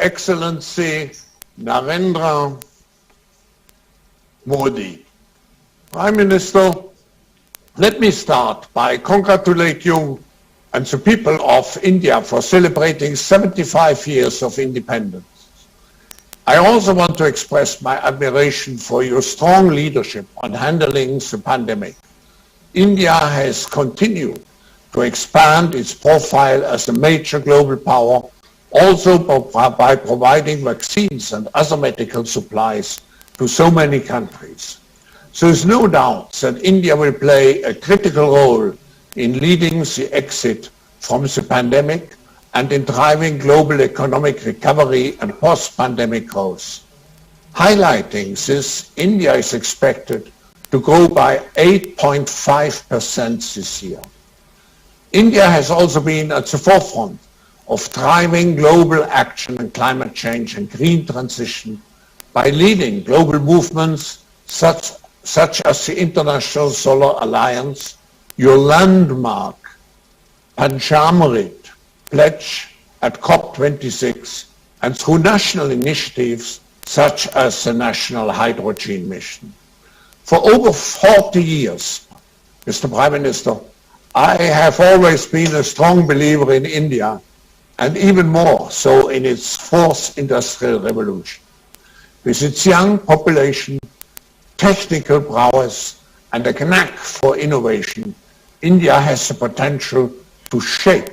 Excellency Narendra Modi. Prime Minister, let me start by congratulating you and the people of India for celebrating 75 years of independence. I also want to express my admiration for your strong leadership on handling the pandemic. India has continued to expand its profile as a major global power, also by providing vaccines and other medical supplies to so many countries. So there's no doubt that India will play a critical role in leading the exit from the pandemic and in driving global economic recovery and post-pandemic growth. Highlighting this, India is expected to grow by 8.5% this year. India has also been at the forefront of driving global action on climate change and green transition by leading global movements such as the International Solar Alliance, your landmark Panchamrit Pledge at COP26, and through national initiatives such as the National Hydrogen Mission. For over 40 years, Mr. Prime Minister, I have always been a strong believer in India, and even more so in its fourth industrial revolution. With its young population, technical prowess, and a knack for innovation, India has the potential to shape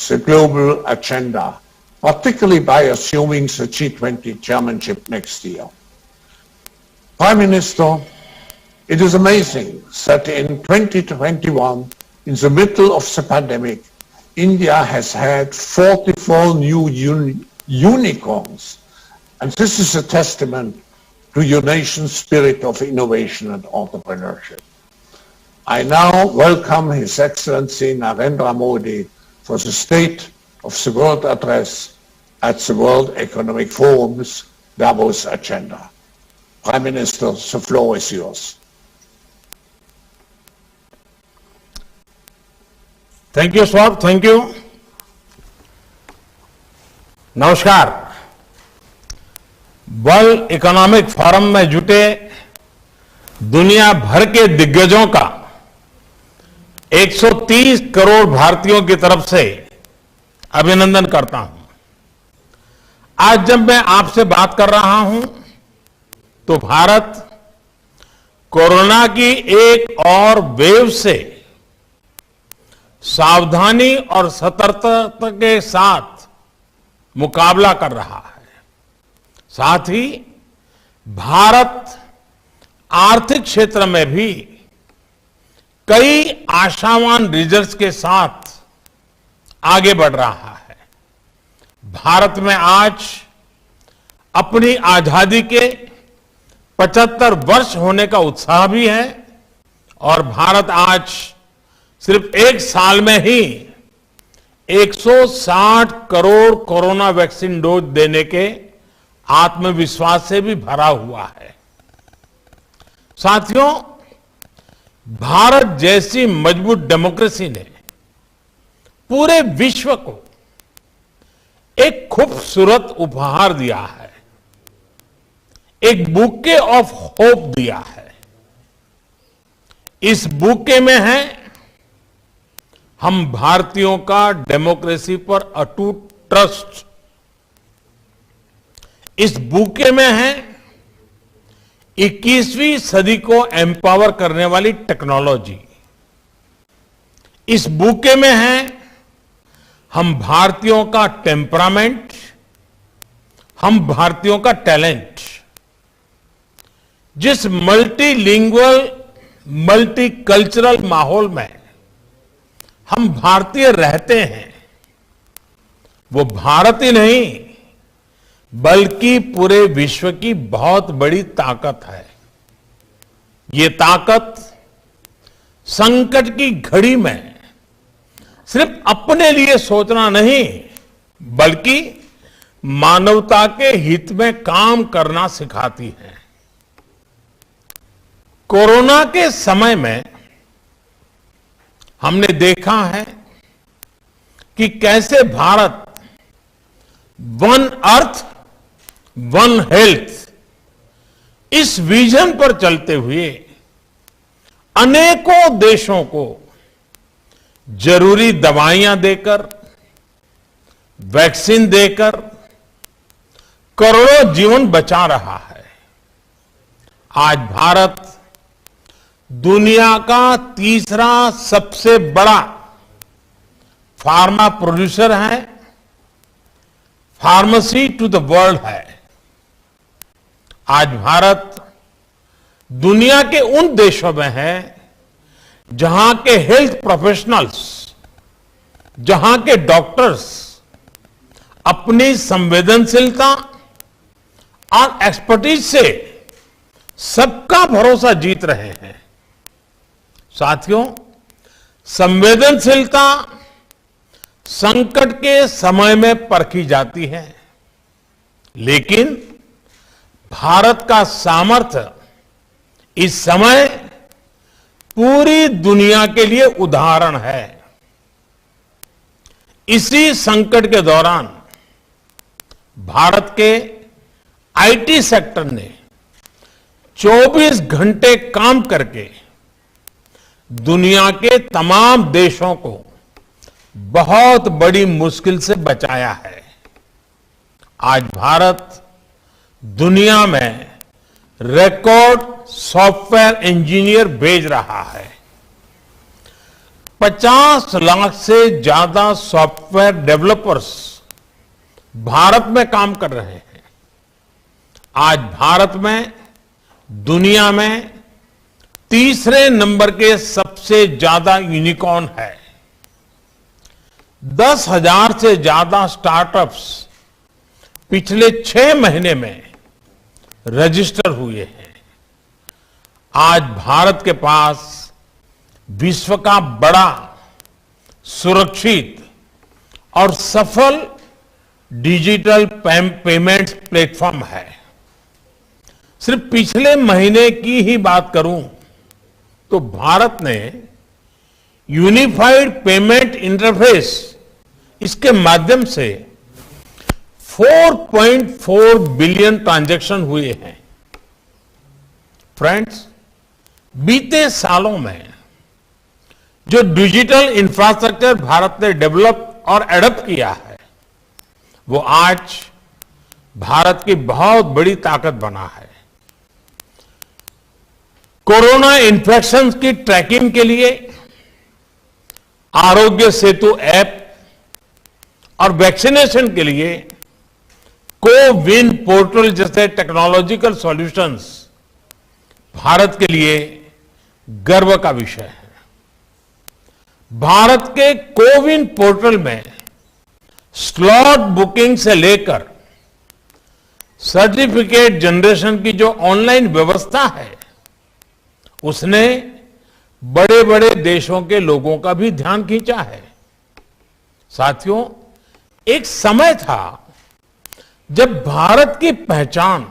the global agenda, particularly by assuming the G20 chairmanship next year. Prime Minister, it is amazing that in 2021, in the middle of the pandemic, India has had 44 new unicorns, and this is a testament to your nation's spirit of innovation and entrepreneurship. I now welcome His Excellency Narendra Modi for the State of the World Address at the World Economic Forum's Davos agenda. Prime Minister, the floor is yours. Thank you swab, thank you. नमस्कार। World economic forum में जुटे दुनिया भर के दिग्गजों का 130 करोड़ भारतीयों की तरफ से अभिनंदन करता हूं। आज जब मैं आपसे बात कर रहा हूं तो भारत कोरोना की एक और वेव से सावधानी और सतर्कता के साथ मुकाबला कर रहा है। साथ ही भारत आर्थिक क्षेत्र में भी कई आशावान रिजल्ट्स के साथ आगे बढ़ रहा है। भारत में आज अपनी आजादी के 75 वर्ष होने का उत्साह भी है और भारत आज सिर्फ एक साल में ही 160 करोड़ कोरोना वैक्सीन डोज देने के आत्मविश्वास से भी भरा हुआ है। साथियों, भारत जैसी मजबूत डेमोक्रेसी ने पूरे विश्व को एक खूबसूरत उपहार दिया है, एक बुके ऑफ होप दिया है। इस बुके में है हम भारतीयों का डेमोक्रेसी पर अटूट ट्रस्ट। इस बुके में है 21वीं सदी को एम्पावर करने वाली टेक्नोलॉजी। इस बुके में है हम भारतीयों का टेम्परामेंट, हम भारतीयों का टैलेंट। जिस मल्टीलिंगुअल, मल्टीकल्चरल माहौल में हम भारतीय रहते हैं, वो भारत ही नहीं बल्कि पूरे विश्व की बहुत बड़ी ताकत है। ये ताकत संकट की घड़ी में सिर्फ अपने लिए सोचना नहीं बल्कि मानवता के हित में काम करना सिखाती है। कोरोना के समय में हमने देखा है कि कैसे Bharat one earth one health, इस विजन पर चलते हुए अनेकों देशों को जरूरी दवाइयां देकर, वैक्सीन देकर करोड़ों जीवन बचा रहा है। आज भारत दुनिया का तीसरा सबसे बड़ा फार्मा प्रोड्यूसर है, फार्मेसी टू द वर्ल्ड है। आज भारत दुनिया के उन देशों में है जहां के हेल्थ प्रोफेशनल्स, जहां के डॉक्टर्स अपनी संवेदनशीलता और एक्सपर्टीज से सबका भरोसा जीत रहे हैं। साथियों, संवेदनशीलता संकट के समय में परखी जाती है, लेकिन भारत का सामर्थ्य इस समय पूरी दुनिया के लिए उदाहरण है। इसी संकट के दौरान भारत के आईटी सेक्टर ने 24 घंटे काम करके दुनिया के तमाम देशों को बहुत बड़ी मुश्किल से बचाया है। आज भारत दुनिया में रिकॉर्ड सॉफ्टवेयर इंजीनियर भेज रहा है। 50 लाख से ज्यादा सॉफ्टवेयर डेवलपर्स भारत में काम कर रहे हैं। आज भारत में दुनिया में तीसरे नंबर के सबसे ज्यादा यूनिकॉर्न है। 10,000 से ज्यादा स्टार्टअप्स पिछले 6 महीने में रजिस्टर हुए हैं। आज भारत के पास विश्व का बड़ा, सुरक्षित और सफल डिजिटल पेमेंट प्लेटफॉर्म है। सिर्फ पिछले महीने की ही बात करूं तो भारत ने यूनिफाइड पेमेंट इंटरफेस, इसके माध्यम से 4.4 बिलियन ट्रांजैक्शन हुए हैं। फ्रेंड्स, बीते सालों में जो डिजिटल इंफ्रास्ट्रक्चर भारत ने डेवलप और एडप्ट किया है, वो आज भारत की बहुत बड़ी ताकत बना है। कोरोना इन्फेक्शन की ट्रैकिंग के लिए आरोग्य सेतु ऐप और वैक्सीनेशन के लिए कोविन पोर्टल जैसे टेक्नोलॉजिकल सॉल्यूशंस भारत के लिए गर्व का विषय है। भारत के कोविन पोर्टल में स्लॉट बुकिंग से लेकर सर्टिफिकेट जनरेशन की जो ऑनलाइन व्यवस्था है, उसने बड़े बड़े देशों के लोगों का भी ध्यान खींचा है। साथियों, एक समय था जब भारत की पहचान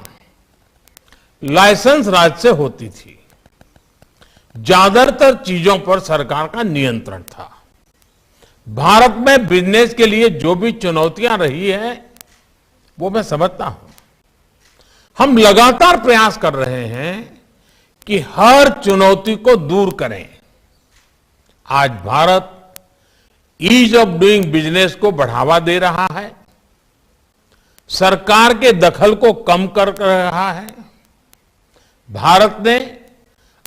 लाइसेंस राज से होती थी। ज्यादातर चीजों पर सरकार का नियंत्रण था। भारत में बिजनेस के लिए जो भी चुनौतियां रही है, वो मैं समझता हूं। हम लगातार प्रयास कर रहे हैं कि हर चुनौती को दूर करें। आज Bharat ease of doing business को बढ़ावा दे रहा है, सरकार के दखल को कम कर रहा है। भारत ने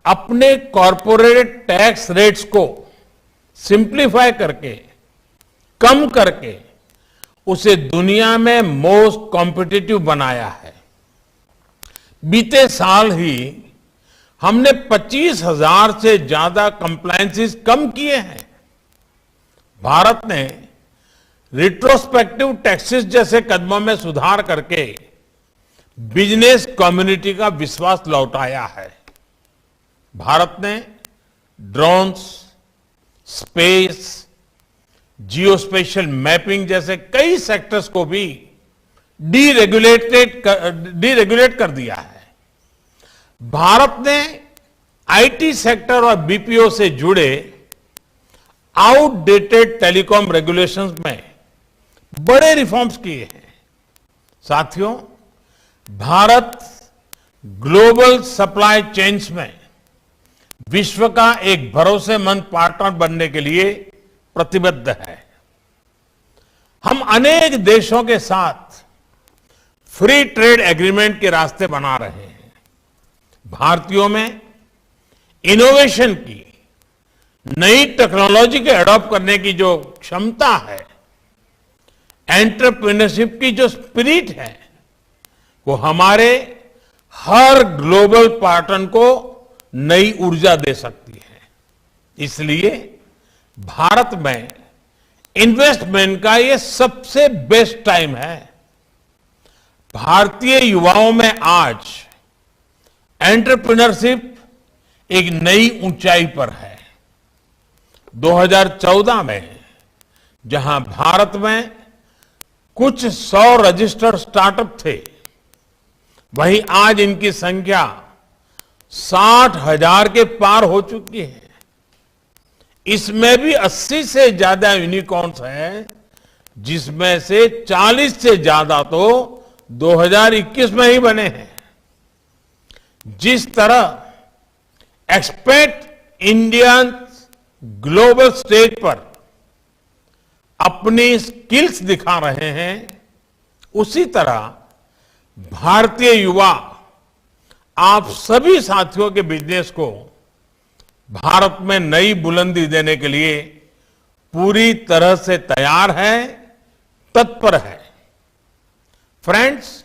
अपने कॉरपोरेट टैक्स रेट्स को सिंप्लीफाई करके, कम करके उसे दुनिया में मोस्ट कॉम्पिटिटिव बनाया है। बीते साल ही हमने 25,000 से ज्यादा कंप्लायंसेस कम किए हैं। भारत ने रिट्रोस्पेक्टिव टैक्सेस जैसे कदमों में सुधार करके बिजनेस कम्युनिटी का विश्वास लौटाया है। भारत ने ड्रोन्स, स्पेस, जियोस्पेशियल मैपिंग जैसे कई सेक्टर्स को भी डीरेगुलेट कर दिया है। भारत ने आईटी सेक्टर और बीपीओ से जुड़े आउटडेटेड टेलीकॉम रेगुलेशंस में बड़े रिफॉर्म्स किए हैं। साथियों, भारत ग्लोबल सप्लाई चेन्स में विश्व का एक भरोसेमंद पार्टनर बनने के लिए प्रतिबद्ध है। हम अनेक देशों के साथ फ्री ट्रेड एग्रीमेंट के रास्ते बना रहे हैं। भारतीयों में इनोवेशन की, नई टेक्नोलॉजी के अडॉप्ट करने की जो क्षमता है, एंटरप्रेन्योरशिप की जो स्पिरिट है, वो हमारे हर ग्लोबल पार्टनर को नई ऊर्जा दे सकती है। इसलिए भारत में इन्वेस्टमेंट का ये सबसे बेस्ट टाइम है। भारतीय युवाओं में आज एंटरप्रेन्योरशिप एक नई ऊंचाई पर है। 2014 में जहां भारत में कुछ 100 रजिस्टर्ड स्टार्टअप थे, वहीं आज इनकी संख्या 60,000 के पार हो चुकी है। इसमें भी 80 से ज्यादा यूनिकॉर्न्स हैं, जिसमें से 40 से ज्यादा तो 2021 में ही बने हैं। जिस तरह एक्सपेट इंडियन ग्लोबल स्टेज पर अपनी स्किल्स दिखा रहे हैं, उसी तरह भारतीय युवा आप सभी साथियों के बिजनेस को भारत में नई बुलंदी देने के लिए पूरी तरह से तैयार है, तत्पर है। फ्रेंड्स,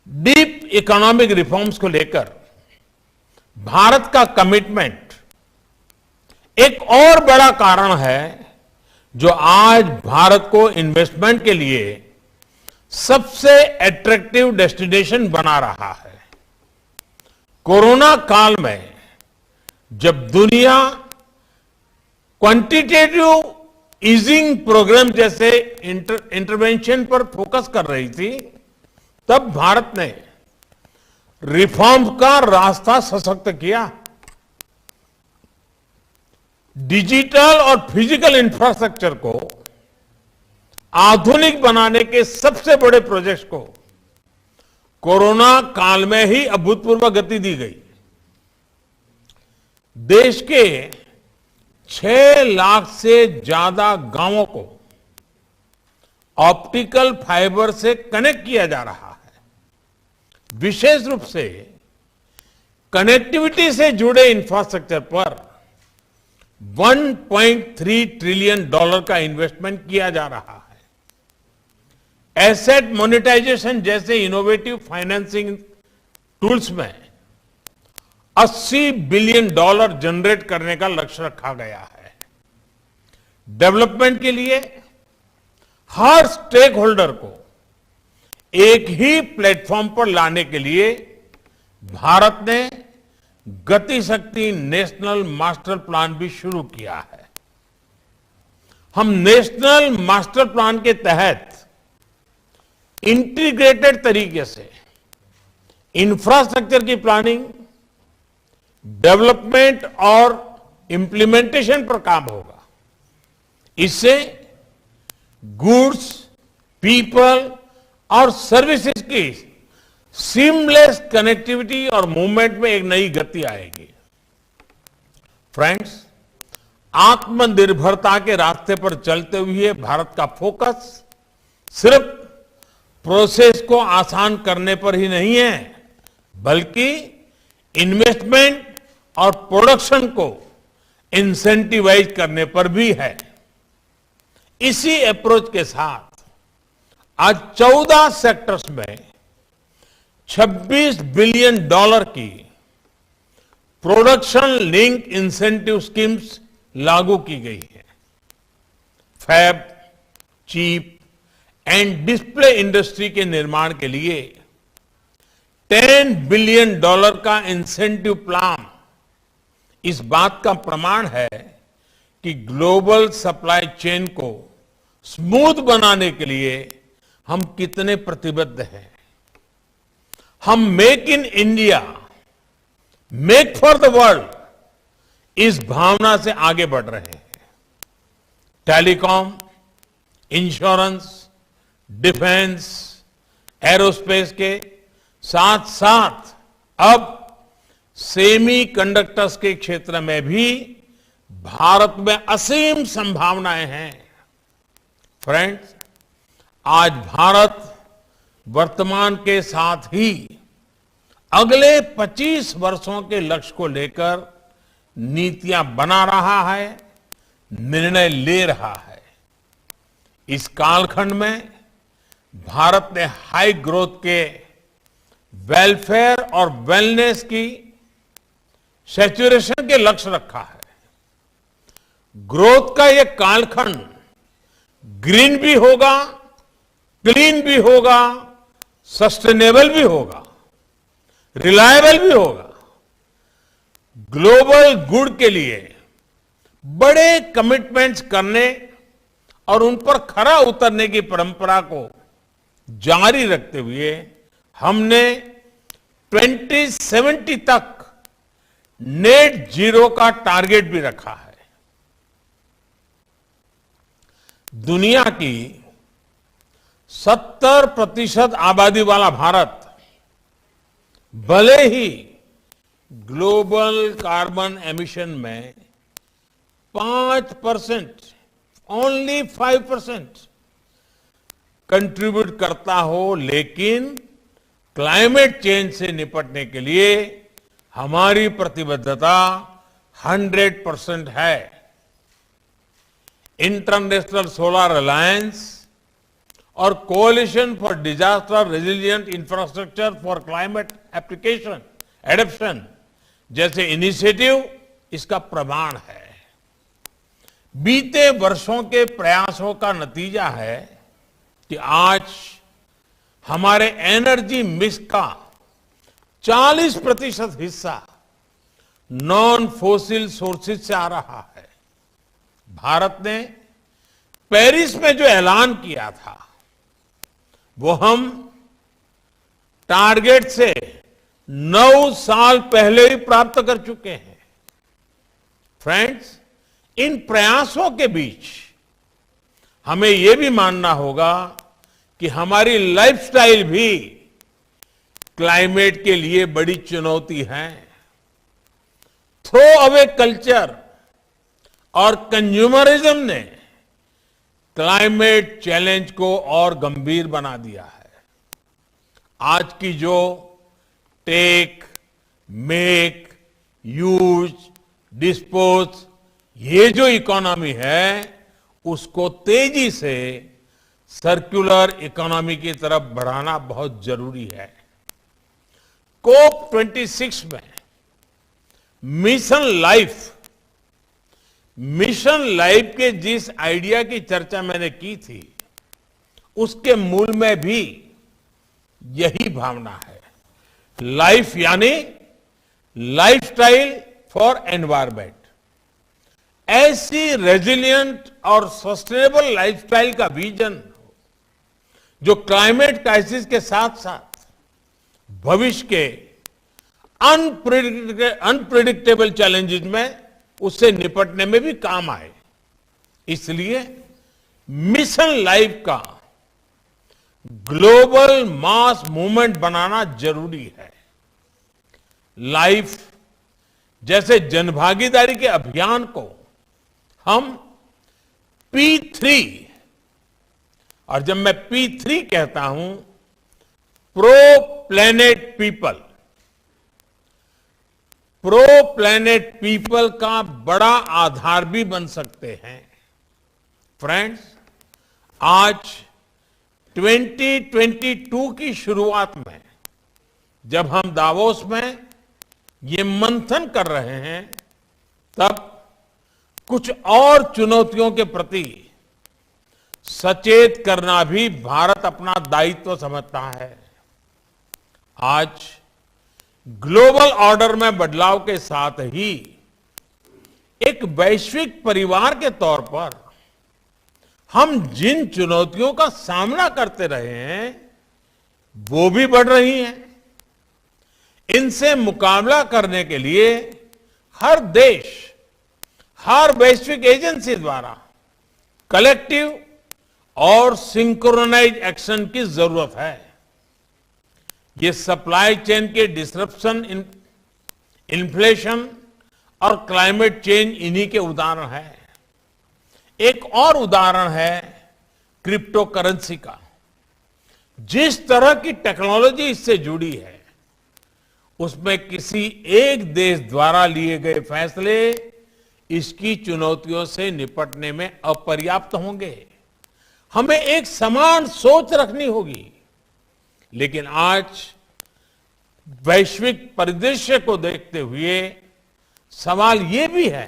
डीप इकोनॉमिक रिफॉर्म्स को लेकर भारत का कमिटमेंट एक और बड़ा कारण है जो आज भारत को इन्वेस्टमेंट के लिए सबसे अट्रैक्टिव डेस्टिनेशन बना रहा है। कोरोना काल में जब दुनिया क्वांटिटेटिव ईजिंग प्रोग्राम जैसे इंटरवेंशन पर फोकस कर रही थी, तब भारत ने रिफॉर्म का रास्ता सशक्त किया। डिजिटल और फिजिकल इंफ्रास्ट्रक्चर को आधुनिक बनाने के सबसे बड़े प्रोजेक्ट्स को कोरोना काल में ही अभूतपूर्व गति दी गई। देश के 6 लाख से ज्यादा गांवों को ऑप्टिकल फाइबर से कनेक्ट किया जा रहा है। विशेष रूप से कनेक्टिविटी से जुड़े इंफ्रास्ट्रक्चर पर $1.3 ट्रिलियन का इन्वेस्टमेंट किया जा रहा है। एसेट मोनेटाइजेशन जैसे इनोवेटिव फाइनेंसिंग टूल्स में $80 बिलियन जनरेट करने का लक्ष्य रखा गया है। डेवलपमेंट के लिए हर स्टेक होल्डर को एक ही प्लेटफॉर्म पर लाने के लिए भारत ने गति शक्ति नेशनल मास्टर प्लान भी शुरू किया है। हम नेशनल मास्टर प्लान के तहत इंटीग्रेटेड तरीके से इंफ्रास्ट्रक्चर की प्लानिंग, डेवलपमेंट और इंप्लीमेंटेशन पर काम होगा। इससे गुड्स, पीपल और सर्विसेज की सीमलेस कनेक्टिविटी और मूवमेंट में एक नई गति आएगी। फ्रेंड्स, आत्मनिर्भरता के रास्ते पर चलते हुए भारत का फोकस सिर्फ प्रोसेस को आसान करने पर ही नहीं है, बल्कि इन्वेस्टमेंट और प्रोडक्शन को इंसेंटिवाइज करने पर भी है। इसी अप्रोच के साथ आज 14 सेक्टर्स में $26 बिलियन की प्रोडक्शन लिंक इंसेंटिव स्कीम्स लागू की गई है। Fab, chip and display industry के निर्माण के लिए $10 बिलियन का इंसेंटिव प्लान इस बात का प्रमाण है कि ग्लोबल सप्लाई चेन को स्मूथ बनाने के लिए हम कितने प्रतिबद्ध हैं। हम make in India, make for the world इस भावना से आगे बढ़ रहे हैं। टेलीकॉम, इंश्योरेंस, डिफेंस, एरोस्पेस के साथ साथ अब सेमीकंडक्टर्स के क्षेत्र में भी भारत में असीम संभावनाएं हैं। फ्रेंड्स, आज भारत वर्तमान के साथ ही अगले 25 वर्षों के लक्ष्य को लेकर नीतियां बना रहा है, निर्णय ले रहा है। इस कालखंड में भारत ने हाई ग्रोथ के वेलफेयर और वेलनेस की सैचुरेशन के लक्ष्य रखा है। ग्रोथ का यह कालखंड ग्रीन भी होगा, क्लीन भी होगा, सस्टेनेबल भी होगा, रिलायबल भी होगा। ग्लोबल गुड के लिए बड़े कमिटमेंट्स करने और उन पर खरा उतरने की परंपरा को जारी रखते हुए हमने 2070 तक नेट जीरो का टारगेट भी रखा है। दुनिया की 70% आबादी वाला भारत भले ही ग्लोबल कार्बन एमिशन में 5%, ओनली 5% कंट्रीब्यूट करता हो, लेकिन क्लाइमेट चेंज से निपटने के लिए हमारी प्रतिबद्धता 100% है। इंटरनेशनल सोलर अलायंस और coalition for disaster resilient infrastructure for climate application adaptation जैसे इनिशिएटिव इसका प्रमाण है। बीते वर्षों के प्रयासों का नतीजा है कि आज हमारे एनर्जी मिक्स का 40% हिस्सा नॉन फोसिल सोर्सेज से आ रहा है। भारत ने पेरिस में जो ऐलान किया था वो हम टारगेट से 9 साल पहले ही प्राप्त कर चुके हैं। फ्रेंड्स, इन प्रयासों के बीच हमें यह भी मानना होगा कि हमारी लाइफस्टाइल भी क्लाइमेट के लिए बड़ी चुनौती है। थ्रो अवे कल्चर और कंज्यूमरिज्म ने क्लाइमेट चैलेंज को और गंभीर बना दिया है। आज की जो टेक, मेक, यूज, डिस्पोज ये जो इकोनॉमी है उसको तेजी से सर्कुलर इकोनॉमी की तरफ बढ़ाना बहुत जरूरी है। COP26 में मिशन लाइफ के जिस आइडिया की चर्चा मैंने की थी उसके मूल में भी यही भावना है। लाइफ यानी लाइफस्टाइल फॉर एनवायरमेंट। ऐसी रेजिलिएंट और सस्टेनेबल लाइफस्टाइल का विजन जो क्लाइमेट क्राइसिस के साथ साथ भविष्य के अनप्रेडिक्टेबल चैलेंजेस में उससे निपटने में भी काम आए। इसलिए मिशन लाइफ का ग्लोबल मास मूवमेंट बनाना जरूरी है। लाइफ जैसे जनभागीदारी के अभियान को हम P3, और जब मैं P3 कहता हूं प्रो प्लेनेट पीपल का बड़ा आधार भी बन सकते हैं। फ्रेंड्स, आज 2022 की शुरुआत में जब हम दावोस में ये मंथन कर रहे हैं तब कुछ और चुनौतियों के प्रति सचेत करना भी भारत अपना दायित्व समझता है। आज ग्लोबल ऑर्डर में बदलाव के साथ ही एक वैश्विक परिवार के तौर पर हम जिन चुनौतियों का सामना करते रहे हैं वो भी बढ़ रही हैं। इनसे मुकाबला करने के लिए हर देश, हर वैश्विक एजेंसी द्वारा कलेक्टिव और सिंक्रोनाइज एक्शन की जरूरत है। ये सप्लाई चेन के डिसरप्शन, इन्फ्लेशन और क्लाइमेट चेंज इन्हीं के उदाहरण है। एक और उदाहरण है क्रिप्टो करेंसी का। जिस तरह की टेक्नोलॉजी इससे जुड़ी है, उसमें किसी एक देश द्वारा लिए गए फैसले इसकी चुनौतियों से निपटने में अपर्याप्त होंगे। हमें एक समान सोच रखनी होगी। लेकिन आज वैश्विक परिदृश्य को देखते हुए सवाल ये भी है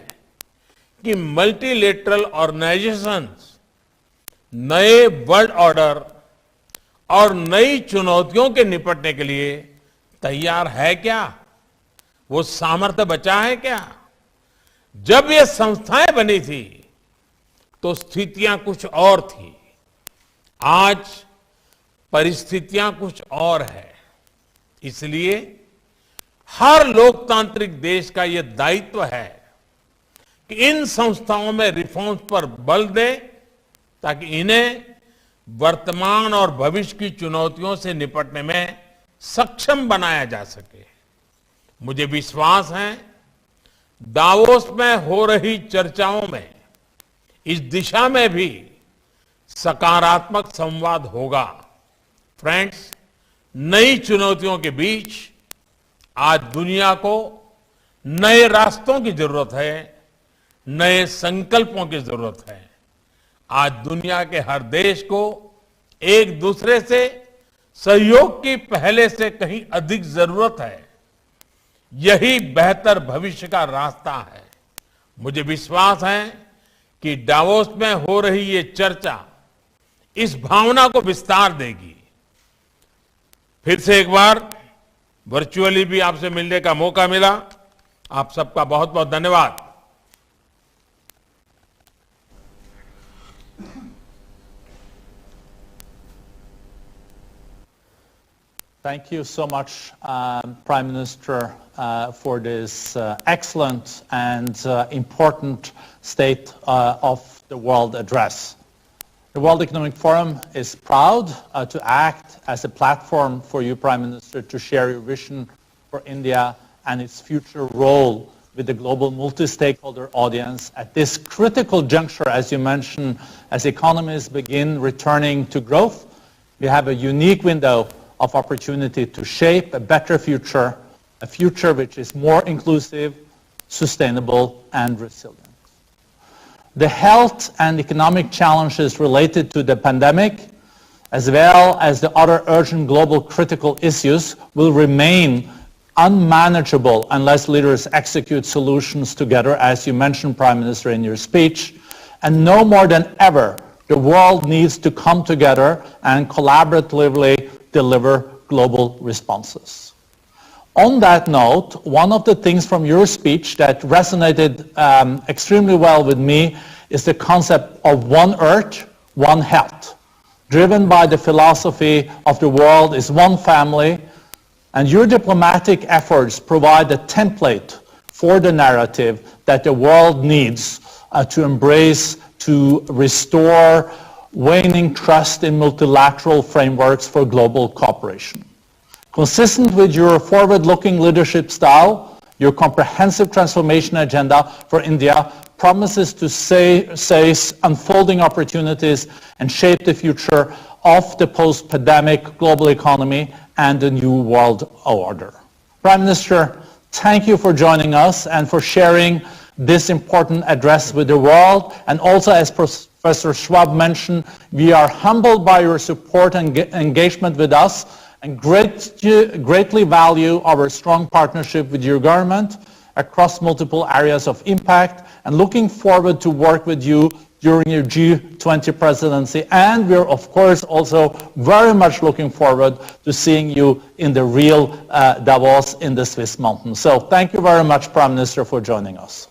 कि मल्टीलेटरल ऑर्गेनाइजेशंस नए वर्ल्ड ऑर्डर और नई चुनौतियों के निपटने के लिए तैयार है क्या? वो सामर्थ्य बचा है क्या? जब ये संस्थाएं बनी थी तो स्थितियां कुछ और थी। आज परिस्थितियां कुछ और है। इसलिए हर लोकतांत्रिक देश का यह दायित्व है कि इन संस्थाओं में रिफॉर्म्स पर बल दे, ताकि इन्हें वर्तमान और भविष्य की चुनौतियों से निपटने में सक्षम बनाया जा सके। मुझे विश्वास है दावोस में हो रही चर्चाओं में इस दिशा में भी सकारात्मक संवाद होगा। फ्रेंड्स, नई चुनौतियों के बीच आज दुनिया को नए रास्तों की जरूरत है, नए संकल्पों की जरूरत है। आज दुनिया के हर देश को एक दूसरे से सहयोग की पहले से कहीं अधिक जरूरत है। यही बेहतर भविष्य का रास्ता है। मुझे विश्वास है कि डावोस में हो रही ये चर्चा इस भावना को विस्तार देगी। फिर से एक बार वर्चुअली भी आपसे मिलने का मौका मिला। आप सबका बहुत बहुत धन्यवाद। Thank you so much, Prime Minister, for this excellent and important State of the World address. The World Economic Forum is proud to act as a platform for you, Prime Minister, to share your vision for India and its future role with the global multi-stakeholder audience at this critical juncture, as you mentioned, as economies begin returning to growth. We have a unique window of opportunity to shape a better future, a future which is more inclusive, sustainable, and resilient. The health and economic challenges related to the pandemic, as well as the other urgent global critical issues, will remain unmanageable unless leaders execute solutions together, as you mentioned, Prime Minister, in your speech. And no more than ever, the world needs to come together and collaboratively deliver global responses. On that note, one of the things from your speech that resonated extremely well with me is the concept of one Earth, one health, driven by the philosophy of the world is one family, and your diplomatic efforts provide a template for the narrative that the world needs to embrace, to restore waning trust in multilateral frameworks for global cooperation. Consistent with your forward-looking leadership style, your comprehensive transformation agenda for India promises to seize unfolding opportunities and shape the future of the post-pandemic global economy and the new world order. Prime Minister, thank you for joining us and for sharing this important address with the world. And also, as Professor Schwab mentioned, we are humbled by your support and engagement with us, and greatly value our strong partnership with your government across multiple areas of impact, and looking forward to work with you during your G20 presidency. And we're, of course, also very much looking forward to seeing you in the real Davos in the Swiss mountains. So thank you very much, Prime Minister, for joining us.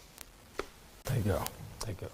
Thank you. Thank you.